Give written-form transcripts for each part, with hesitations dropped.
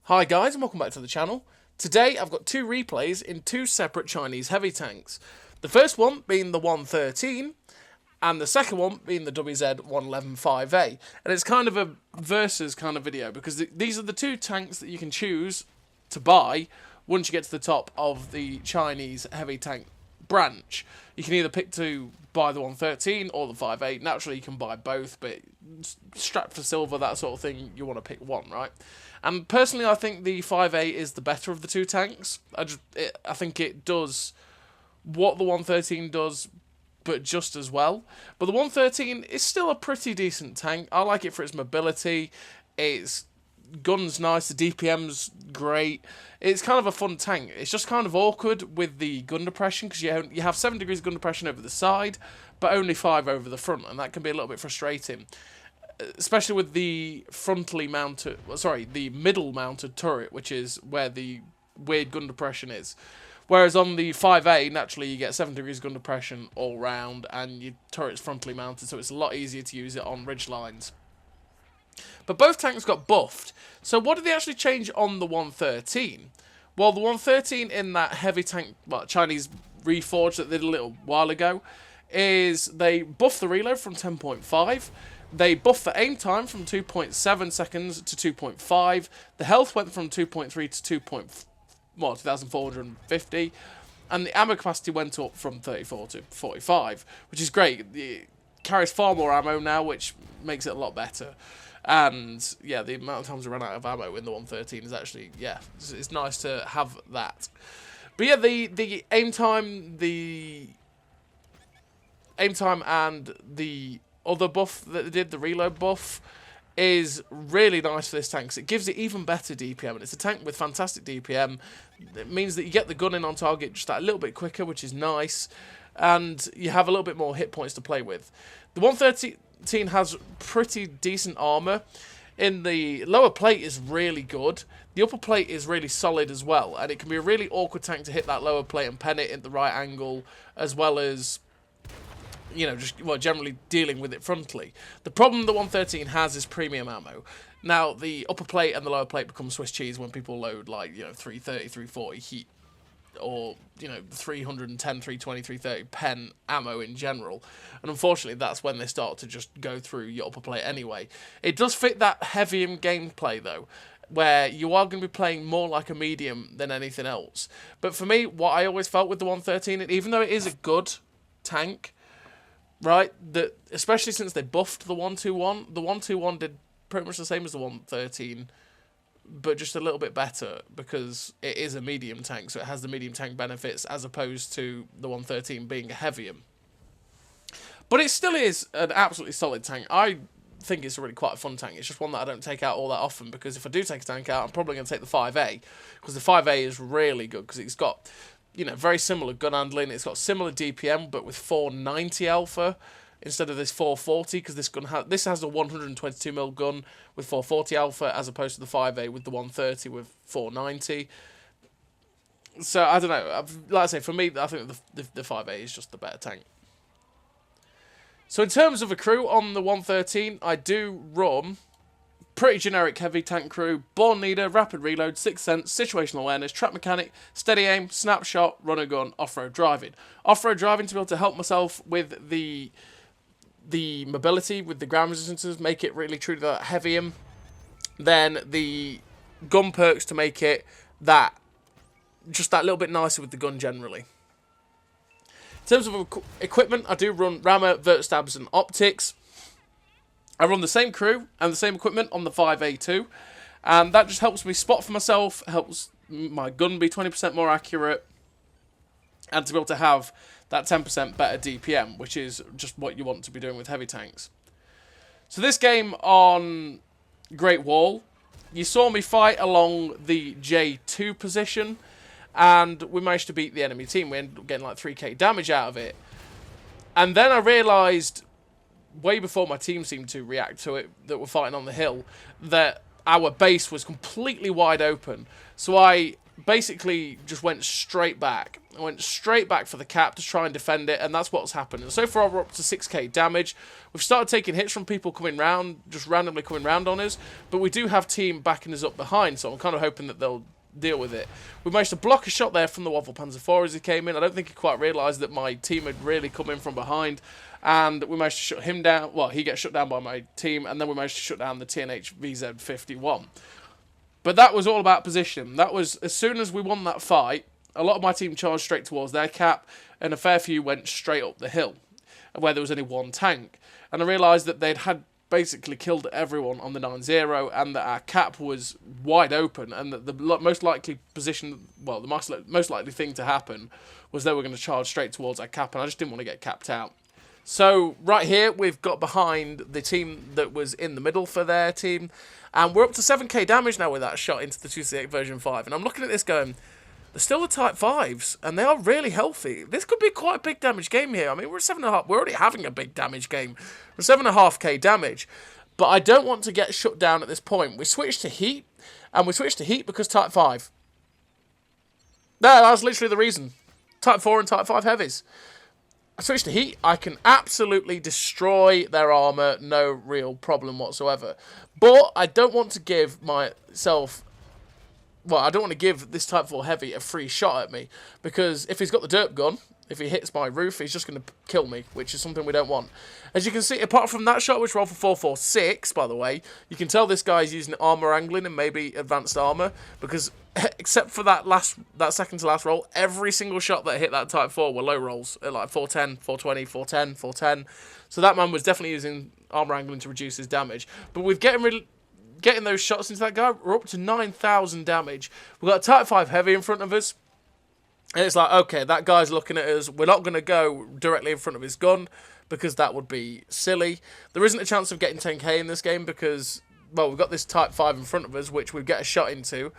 Hi guys and welcome back to the channel. Today I've got two replays in two separate Chinese heavy tanks. The first one being the 113 and the second one being the WZ-111-5a. And it's kind of a versus kind of video because these are the two tanks that you can choose to buy once you get to the top of the Chinese heavy tank branch. You can either pick to buy the 113 or the 5a. Naturally you can buy both, but strapped for silver, that sort of thing, you want to pick one, right? And personally, I think the 5a is the better of the two tanks. I think it does what the 113 does, but just as well. But the 113 is still a pretty decent tank. I like it for its mobility. Its gun's nice. The DPM's great. It's kind of a fun tank. It's just kind of awkward with the gun depression because you have 7 degrees of gun depression over the side, but only 5 over the front, and that can be a little bit frustrating. Especially with the the middle mounted turret, which is where the weird gun depression is. Whereas on the 5a, naturally you get 7 degrees gun depression all round, and your turret's frontally mounted, so it's a lot easier to use it on ridge lines. But both tanks got buffed. So what did they actually change on the 113? Well, the 113 in that heavy tank, Chinese reforge that they did a little while ago, is they buffed the reload from 10.5. They buffed the aim time from 2.7 seconds to 2.5. The health went from 2.3 to 2,450. And the ammo capacity went up from 34 to 45, which is great. It carries far more ammo now, which makes it a lot better. And, yeah, the amount of times we ran out of ammo in the 113 is actually, yeah, it's nice to have that. But, yeah, the aim time and the other buff that they did, the reload buff, is really nice for this tank because it gives it even better DPM, and it's a tank with fantastic DPM. It means that you get the gun in on target just a little bit quicker, which is nice, and you have a little bit more hit points to play with. The 113 has pretty decent armour. In the lower plate is really good. The upper plate is really solid as well, and it can be a really awkward tank to hit that lower plate and pen it at the right angle, as well as generally dealing with it frontally. The problem the 113 has is premium ammo. Now, the upper plate and the lower plate become Swiss cheese when people load, 330, 340 heat, or, 310, 320, 330 pen ammo in general. And unfortunately, that's when they start to just go through your upper plate anyway. It does fit that heavy gameplay, though, where you are going to be playing more like a medium than anything else. But for me, what I always felt with the 113, and even though it is a good tank, right, that especially since they buffed the 121, the 121 did pretty much the same as the 113, but just a little bit better because it is a medium tank, so it has the medium tank benefits as opposed to the 113 being a heavier. But it still is an absolutely solid tank. I think it's really quite a fun tank. It's just one that I don't take out all that often because if I do take a tank out, I'm probably going to take the 5a because the 5a is really good because it's got very similar gun handling. It's got similar DPM, but with 490 alpha instead of this 440, because this has a 122mm gun with 440 alpha, as opposed to the 5a with the 130 with 490. So I don't know. Like I say, for me, I think the 5a is just the better tank. So in terms of a crew on the 113, I do run pretty generic heavy tank crew: born leader, rapid reload, sixth sense, situational awareness, trap mechanic, steady aim, snapshot, runner gun, off-road driving. Off-road driving to be able to help myself with the mobility, with the ground resistances, make it really true to that heavium. Then the gun perks to make it just that little bit nicer with the gun generally. In terms of equipment, I do run rammer, vert stabs, and optics. I run the same crew and the same equipment on the 5a too, and that just helps me spot for myself, helps my gun be 20% more accurate, and to be able to have that 10% better DPM, which is just what you want to be doing with heavy tanks. So this game on Great Wall, you saw me fight along the J2 position, and we managed to beat the enemy team. We ended up getting like 3k damage out of it, and then I realised, way before my team seemed to react to it, that we're fighting on the hill, that our base was completely wide open. So I basically just went straight back. I went straight back for the cap to try and defend it, and that's what's happened. And so far, we're up to 6k damage. We've started taking hits from people coming round, just randomly coming round on us, but we do have team backing us up behind, so I'm kind of hoping that they'll deal with it. We managed to block a shot there from the Waffle Panzer IV as he came in. I don't think he quite realised that my team had really come in from behind, and we managed to shut him down. Well, he gets shut down by my team, and then we managed to shut down the TNH WZ-111-5a. But that was all about position. That was, as soon as we won that fight, a lot of my team charged straight towards their cap, and a fair few went straight up the hill, where there was only one tank. And I realised that they'd had basically killed everyone on the 9-0, and that our cap was wide open, and that the most likely position, well, the most likely thing to happen was they were going to charge straight towards our cap, and I just didn't want to get capped out. So right here, we've got behind the team that was in the middle for their team, and we're up to 7k damage now with that shot into the 268 version 5. And I'm looking at this going, they're still the Type 5s, and they are really healthy. This could be quite a big damage game here. I mean, we're at 7.5. We're already having a big damage game. We're 7.5k damage, but I don't want to get shut down at this point. We switched to heat, and we switched to heat because Type 5. That's literally the reason. Type 4 and Type 5 heavies. I switch to heat, I can absolutely destroy their armour, no real problem whatsoever. But I don't want to give myself... Well, I don't want to give this Type 4 heavy a free shot at me, because if he's got the derp gun, if he hits my roof, he's just going to kill me, which is something we don't want. As you can see, apart from that shot, which rolled for 446, by the way, you can tell this guy's using armour angling and maybe advanced armour, because except for that second to last roll, every single shot that hit that Type 4 were low rolls, at like 410, 420, 410, 410. So that man was definitely using armour angling to reduce his damage. But with getting those shots into that guy, we're up to 9,000 damage. We've got a Type 5 heavy in front of us. And it's like, okay, that guy's looking at us. We're not going to go directly in front of his gun, because that would be silly. There isn't a chance of getting 10k in this game because, well, we've got this Type 5 in front of us, which we get a shot into.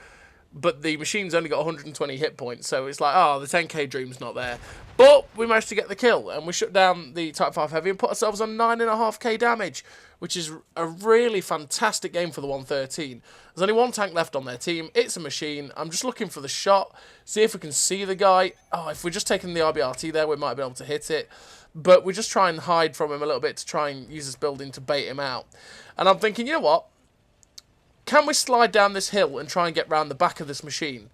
But the machine's only got 120 hit points, so it's like, oh, the 10k dream's not there. But we managed to get the kill, and we shut down the Type 5 Heavy and put ourselves on 9.5k damage, which is a really fantastic game for the 113. There's only one tank left on their team. It's a machine. I'm just looking for the shot, see if we can see the guy. Oh, if we're just taking the RBRT there, we might be able to hit it. But we just try and hide from him a little bit to try and use this building to bait him out. And I'm thinking, you know what? Can we slide down this hill and try and get round the back of this machine?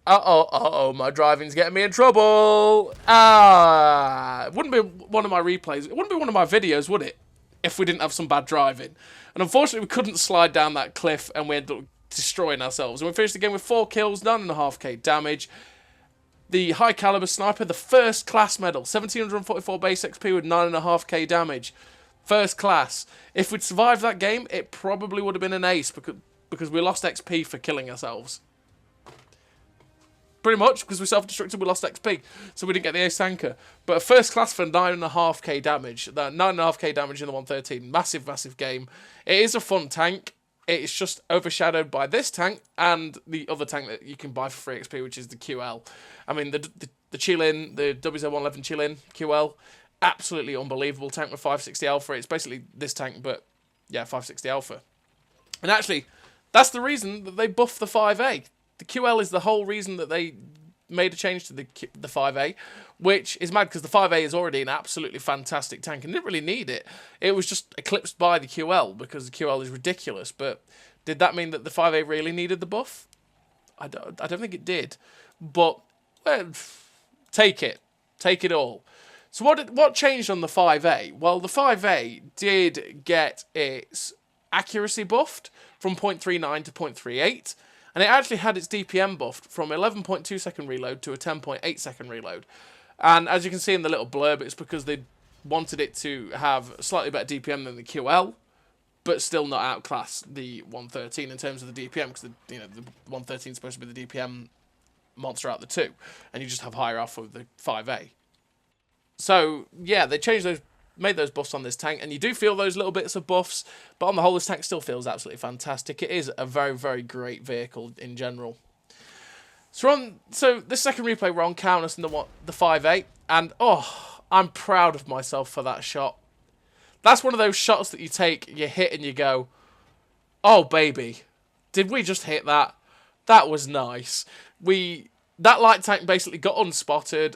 Uh-oh, my driving's getting me in trouble. It wouldn't be one of my replays. It wouldn't be one of my videos, would it? If we didn't have some bad driving. And unfortunately, we couldn't slide down that cliff, and we ended up destroying ourselves. And we finished the game with 4 kills, 9.5k damage. The high caliber sniper, the first class medal, 1744 base XP with 9.5k damage. First class. If we'd survived that game, it probably would have been an ace, because we lost XP for killing ourselves. Pretty much, because we self-destructed, we lost XP, so we didn't get the ace tanker. But a first class for 9.5k damage. That 9.5k damage in the 113. Massive, massive game. It is a fun tank. It's just overshadowed by this tank and the other tank that you can buy for free XP, which is the QL. I mean, the Chilin, the WZ-111 Chilin QL, absolutely unbelievable tank with 560 alpha. It's basically this tank, but yeah, 560 alpha. And actually, that's the reason that they buffed the 5A. The QL is the whole reason that they made a change to the 5A, which is mad because the 5A is already an absolutely fantastic tank and didn't really need it. It was just eclipsed by the QL because the QL is ridiculous. But did that mean that the 5A really needed the buff? I don't think it did. But well, take it all. So what changed on the 5A? Well, the 5A did get its accuracy buffed from 0.39 to 0.38. And it actually had its DPM buffed from 11.2 second reload to a 10.8 second reload. And as you can see in the little blurb, it's because they wanted it to have slightly better DPM than the QL, but still not outclass the 113 in terms of the DPM, because the 113 is supposed to be the DPM monster out of the two, and you just have higher alpha with the 5A. So yeah, they made those buffs on this tank, and you do feel those little bits of buffs, but on the whole, this tank still feels absolutely fantastic. It is a very, very great vehicle in general. So this second replay, we're on Countess in the 5A, and oh, I'm proud of myself for that shot. That's one of those shots that you take, you hit, and you go, oh baby, did we just hit that? That was nice. That light tank basically got unspotted.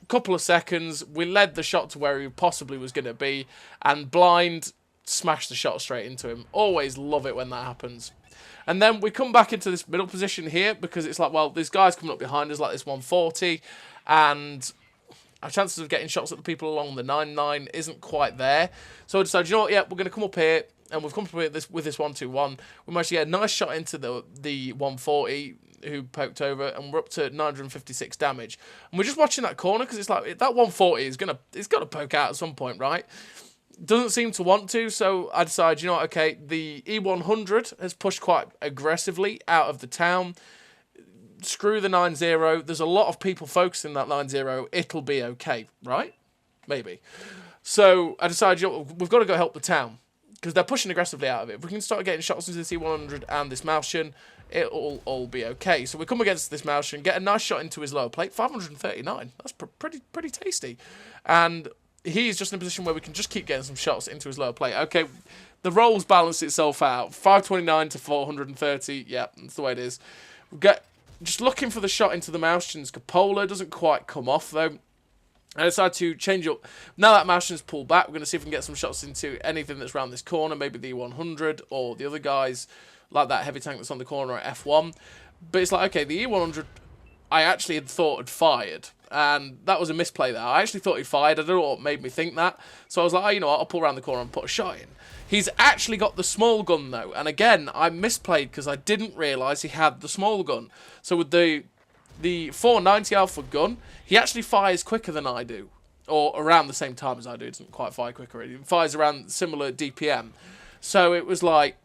Couple of seconds, we led the shot to where he possibly was going to be, and blind smashed the shot straight into him. Always love it when that happens. And then we come back into this middle position here, because it's like, well, this guy's coming up behind us, like this 140, and our chances of getting shots at the people along the 9-9 isn't quite there. So I decided, you know what, yeah, we're going to come up here, and we've come up with this 121. We managed to get a nice shot into the 140, who poked over, and we're up to 956 damage. And we're just watching that corner, because it's like, that 140 it's got to poke out at some point, right? Doesn't seem to want to, so I decided, you know what, okay, the E100 has pushed quite aggressively out of the town. Screw the 9-0. There's a lot of people focusing that 9-0. It'll be okay, right? Maybe. So I decided, you know, we've got to go help the town, because they're pushing aggressively out of it. If we can start getting shots into the C100 and this Malshin, it'll all be okay. So we come against this Malshin, get a nice shot into his lower plate, 539. That's pretty tasty. And he's just in a position where we can just keep getting some shots into his lower plate. Okay, the rolls balance itself out. 529 to 430. Yeah, that's the way it is. We get just looking for the shot into the Malshin's cupola. Doesn't quite come off, though. I decided to change up. Now that Malshin's pulled back, we're going to see if we can get some shots into anything that's around this corner, maybe the E100 or the other guys, like that heavy tank that's on the corner at F1. But it's like, okay, the E100, I actually had thought had fired, and that was a misplay there. I actually thought he fired. I don't know what made me think that. So I was like, oh, you know what, I'll pull around the corner and put a shot in. He's actually got the small gun, though. And again, I misplayed because I didn't realise he had the small gun. So with the 490 Alpha gun, he actually fires quicker than I do. Or around the same time as I do. It doesn't quite fire quicker. It fires around similar DPM. So it was like,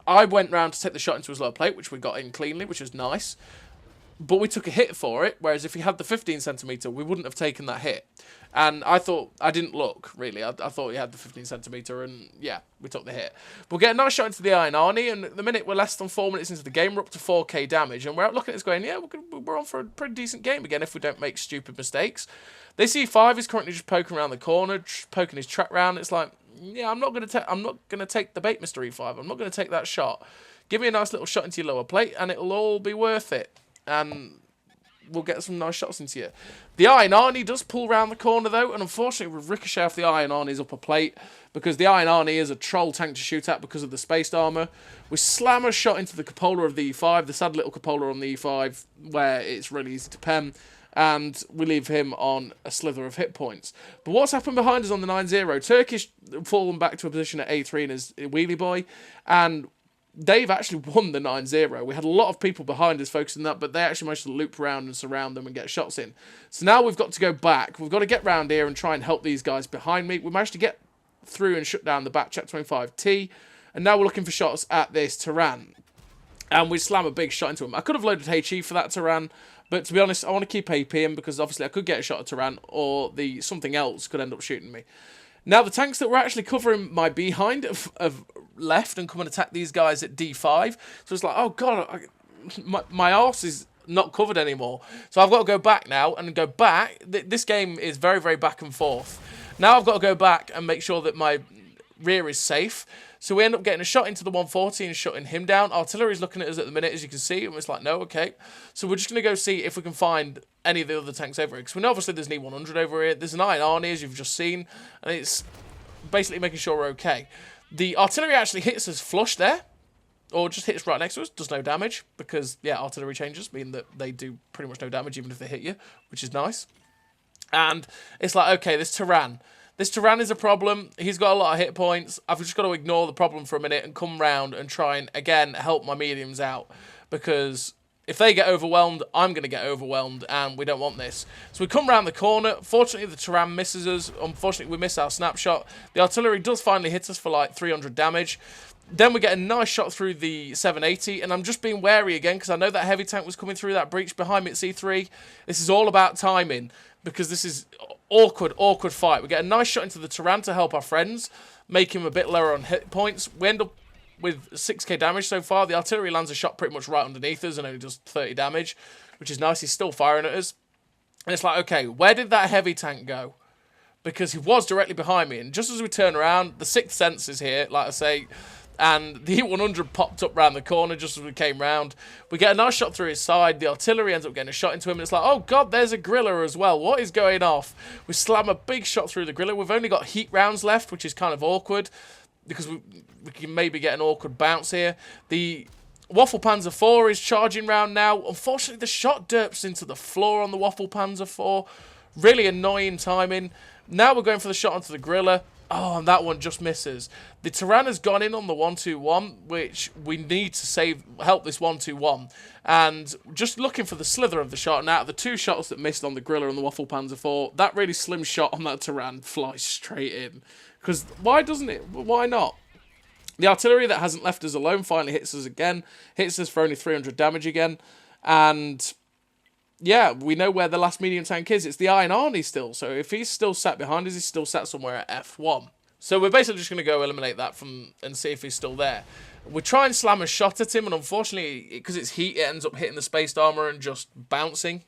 I went round to take the shot into his lower plate, which we got in cleanly, which was nice. But we took a hit for it, whereas if he had the 15cm, we wouldn't have taken that hit. And I thought, I didn't look, really. I thought he had the 15cm, and yeah, we took the hit. We'll get a nice shot into the Iron Arnie, and at the minute we're less than 4 minutes into the game, we're up to 4k damage, and we're out looking at this going, yeah, we're on for a pretty decent game again if we don't make stupid mistakes. The C5 is currently just poking around the corner, just poking his track round. It's like, yeah, I'm not gonna take the bait, Mr. E5. I'm not gonna take that shot. Give me a nice little shot into your lower plate, and it'll all be worth it. And we'll get some nice shots into you. The Iron Arnie does pull round the corner, though, and unfortunately we ricochet off the Iron Arnie's upper plate, because the Iron Arnie is a troll tank to shoot at because of the spaced armour. We slam a shot into the cupola of the E5, the sad little cupola on the E5, where it's really easy to pen, and we leave him on a slither of hit points. But what's happened behind us on the 9-0? Turkish fallen back to a position at A3 in his wheelie boy, and they've actually won the 9-0. We had a lot of people behind us focusing that, but they actually managed to loop around and surround them and get shots in. So now we've got to go back. We've got to get round here and try and help these guys behind me. We managed to get through and shut down the back check 25T, and now we're looking for shots at this Turan. And we slam a big shot into him. I could have loaded HE for that Turan, but to be honest, I want to keep APing because obviously I could get a shot at Turan, or something else could end up shooting me. Now, the tanks that were actually covering my behind have left and come and attack these guys at D5. So it's like, oh, God, my arse is not covered anymore. So I've got to go back now and go back. This game is very, very back and forth. Now I've got to go back and make sure that my rear is safe. So we end up getting a shot into the 140 and shutting him down. Artillery's looking at us at the minute, as you can see. And it's like, no, okay. So we're just going to go see if we can find any of the other tanks over here. Because we know obviously there's an E100 over here. There's an Iron Arnie, as you've just seen. And it's basically making sure we're okay. The artillery actually hits us flush there. Or just hits right next to us. Does no damage. Because, yeah, artillery changes mean that they do pretty much no damage even if they hit you. Which is nice. And it's like, okay, this Turan. This Turan is a problem. He's got a lot of hit points. I've just got to ignore the problem for a minute and come round and try and, again, help my mediums out. Because if they get overwhelmed, I'm going to get overwhelmed, and we don't want this. So we come round the corner. Fortunately, the Turan misses us. Unfortunately, we miss our snapshot. The artillery does finally hit us for like 300 damage. Then we get a nice shot through the 780, and I'm just being wary again because I know that heavy tank was coming through that breach behind me at C3. This is all about timing because this is awkward fight. We get a nice shot into the Turan to help our friends, make him a bit lower on hit points. We end up with 6k damage so far. The artillery lands a shot pretty much right underneath us and only does 30 damage, which is nice. He's still firing at us. And it's like, okay, where did that heavy tank go? Because he was directly behind me. And just as we turn around, the sixth sense is here, like I say. And the E-100 popped up round the corner just as we came round. We get a nice shot through his side. The artillery ends up getting a shot into him. And it's like, oh, God, there's a griller as well. What is going off? We slam a big shot through the griller. We've only got heat rounds left, which is kind of awkward, because we can maybe get an awkward bounce here. The Waffle Panzer 4 is charging round now. Unfortunately, the shot derps into the floor on the Waffle Panzer 4. Really annoying timing. Now we're going for the shot onto the griller. Oh, and that one just misses. The Tyrann has gone in on the 121, which we need to help this 121. And just looking for the slither of the shot, and out of the 2 shots that missed on the griller and the Waffle Panzer 4, that really slim shot on that Tyrann flies straight in. Because why doesn't it? Why not? The artillery that hasn't left us alone finally hits us again. Hits us for only 300 damage again. And yeah, we know where the last medium tank is. It's the Iron Arnie still. So if he's still sat behind us, he's still sat somewhere at F1. So we're basically just going to go eliminate that and see if he's still there. We try and slam a shot at him, and unfortunately, because it's heat, it ends up hitting the spaced armor and just bouncing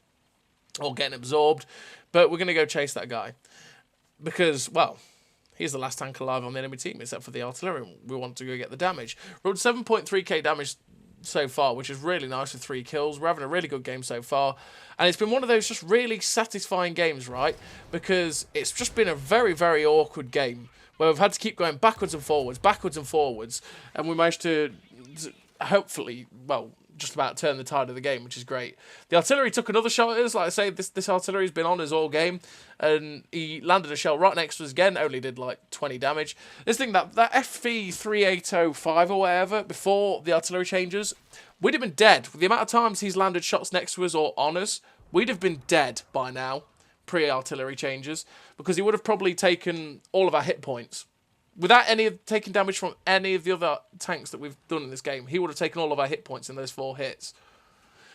or getting absorbed. But we're going to go chase that guy because, well, he's the last tank alive on the enemy team, except for the artillery. We want to go get the damage. We're at 7.3k damage so far, which is really nice with 3 kills. We're having a really good game so far. And it's been one of those just really satisfying games, right? Because it's just been a very, very awkward game where we've had to keep going backwards and forwards. And we managed to hopefully, well, just about turn the tide of the game, which is great. The artillery took another shot at us. Like I say, this artillery's been on us all game, and he landed a shell right next to us again, only did like 20 damage. This thing, that FV-380-5 or whatever, before the artillery changes, we'd have been dead. With the amount of times he's landed shots next to us or on us, we'd have been dead by now, pre-artillery changes, because he would have probably taken all of our hit points. Without taking damage from any of the other tanks that we've done in this game, he would have taken all of our hit points in those 4 hits.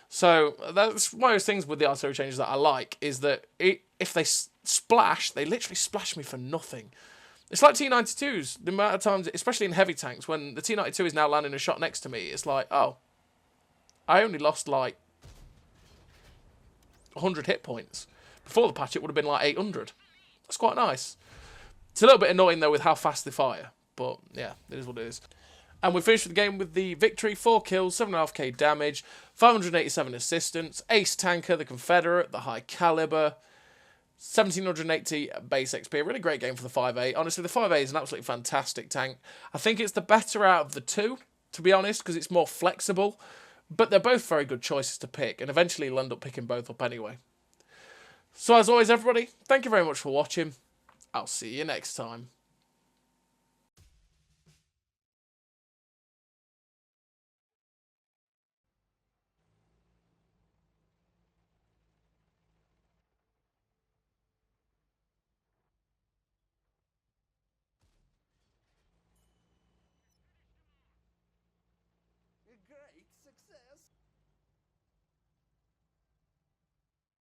So that's one of those things with the artillery changes that I like, is that if they splash, they literally splash me for nothing. It's like T-92s. The amount of times, especially in heavy tanks, when the T-92 is now landing a shot next to me, it's like, oh, I only lost like 100 hit points. Before the patch, it would have been like 800. That's quite nice. It's a little bit annoying, though, with how fast they fire. But, yeah, it is what it is. And we finished the game with the victory. 4 kills, 7.5k damage, 587 assistance, ace tanker, the Confederate, the high caliber, 1780 base XP. A really great game for the 5A. Honestly, the 5A is an absolutely fantastic tank. I think it's the better out of the 2, to be honest, because it's more flexible. But they're both very good choices to pick. And eventually you'll end up picking both up anyway. So, as always, everybody, thank you very much for watching. I'll see you next time.